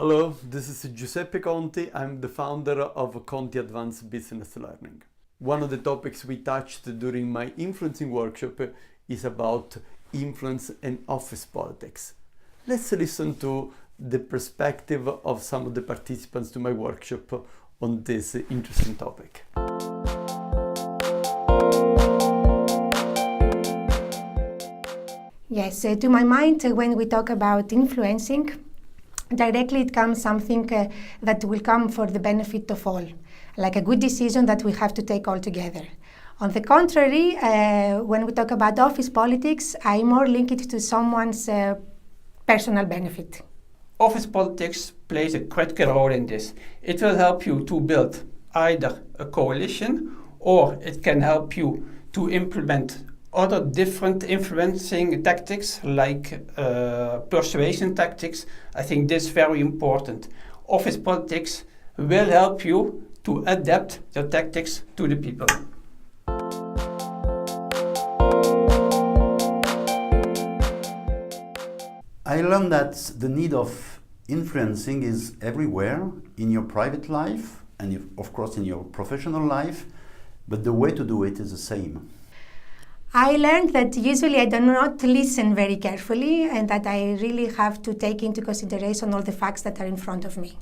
Hello, this is Giuseppe Conti. I'm the founder of Conti Advanced Business Learning. One of the topics we touched during my influencing workshop is about influence and office politics. Let's listen to the perspective of some of the participants to my workshop on this interesting topic. Yes, to my mind, when we talk about influencing, directly it comes something that will come for the benefit of all, like a good decision that we have to take all together. On the contrary, when we talk about office politics, I more link it to someone's personal benefit. Office politics plays a critical role in this. It will help you to build either a coalition or it can help you to implement other different influencing tactics like persuasion tactics. I think this is very important. Office politics will help you to adapt your tactics to the people. I learned that the need of influencing is everywhere in your private life and of course in your professional life, but the way to do it is the same. I learned that usually I do not listen very carefully and that I really have to take into consideration all the facts that are in front of me.